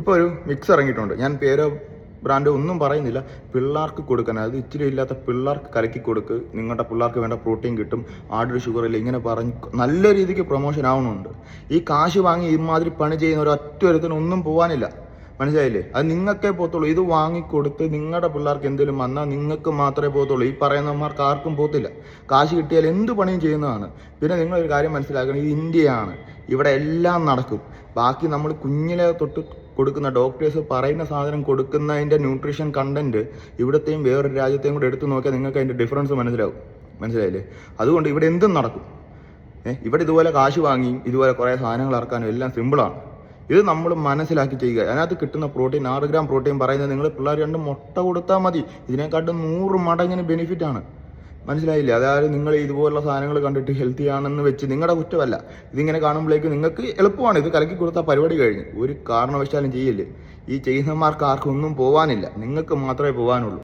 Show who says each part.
Speaker 1: ഇപ്പോൾ ഒരു മിക്സ് ഇറങ്ങിയിട്ടുണ്ട്. ഞാൻ പേരോ ബ്രാൻഡോ ഒന്നും പറയുന്നില്ല. പിള്ളേർക്ക് കൊടുക്കാൻ, അത് ഇച്ചിരി ഇല്ലാത്ത പിള്ളേർക്ക് കലക്കി കൊടുക്ക്, നിങ്ങളുടെ പിള്ളേർക്ക് വേണ്ട പ്രോട്ടീൻ കിട്ടും, ആഡ് ഷുഗർ ഇല്ല, ഇങ്ങനെ പറഞ്ഞ് നല്ല രീതിക്ക് പ്രൊമോഷൻ ആവുന്നുണ്ട്. ഈ കാശ് വാങ്ങി ഇമാതിരി പണി ചെയ്യുന്ന ഒരു ഒറ്റ ഒരുത്തിന് ഒന്നും പോകാനില്ല. മനസ്സിലായില്ലേ? അത് നിങ്ങൾക്കേ പോകത്തുള്ളൂ. ഇത് വാങ്ങിക്കൊടുത്ത് നിങ്ങളുടെ പിള്ളേർക്ക് എന്തെങ്കിലും വന്നാൽ നിങ്ങൾക്ക് മാത്രമേ പോകത്തുള്ളൂ. ഈ പറയുന്നവന്മാർക്ക് ആർക്കും പോകത്തില്ല. കാശ് കിട്ടിയാൽ എന്ത് പണിയും ചെയ്യുന്നതാണ്. പിന്നെ നിങ്ങളൊരു കാര്യം മനസ്സിലാക്കണം, ഇത് ഇന്ത്യയാണ്. ഇവിടെ എല്ലാം നടക്കും. ബാക്കി നമ്മൾ കുഞ്ഞിലെ തൊട്ട് കൊടുക്കുന്ന ഡോക്ടേഴ്സ് പറയുന്ന സാധനം കൊടുക്കുന്നതിൻ്റെ ന്യൂട്രീഷൻ കണ്ടന്റ് ഇവിടത്തെയും വേറൊരു രാജ്യത്തെയും കൂടെ എടുത്തു നോക്കിയാൽ നിങ്ങൾക്ക് അതിൻ്റെ ഡിഫറൻസ് മനസ്സിലാവും. മനസ്സിലായില്ലേ? അതുകൊണ്ട് ഇവിടെ എന്തും നടക്കും. ഇവിടെ ഇതുപോലെ കാശ് വാങ്ങി ഇതുപോലെ കുറേ സാധനങ്ങൾ ഇറക്കാനും എല്ലാം സിമ്പിളാണ്. ഇത് നമ്മൾ മനസ്സിലാക്കി ചെയ്യുക. അതിനകത്ത് കിട്ടുന്ന പ്രോട്ടീൻ 6 ഗ്രാം പ്രോട്ടീൻ പറയുന്നത് നിങ്ങൾ പിള്ളേർ 2 മുട്ട കൊടുത്താൽ മതി. ഇതിനെക്കാട്ടും 100 മടങ്ങിന് ബെനിഫിറ്റാണ്. മനസ്സിലായില്ലേ? അതായത് നിങ്ങൾ ഇതുപോലുള്ള സാധനങ്ങൾ കണ്ടിട്ട് ഹെൽത്തി ആണെന്ന് വെച്ച് നിങ്ങളുടെ കുറ്റമല്ല. ഇതിങ്ങനെ കാണുമ്പോഴേക്ക് നിങ്ങൾക്ക് എളുപ്പമാണ്. ഇത് കലക്കി കൊടുത്താൽ പരിപാടി കഴിഞ്ഞ്. ഒരു കാരണവശാലും ചെയ്യില്ലേ. ഈ ചെയ്യുന്നവന്മാർക്ക് ആർക്കും ഒന്നും പോകാനില്ല. നിങ്ങൾക്ക് മാത്രമേ പോകാനുള്ളൂ.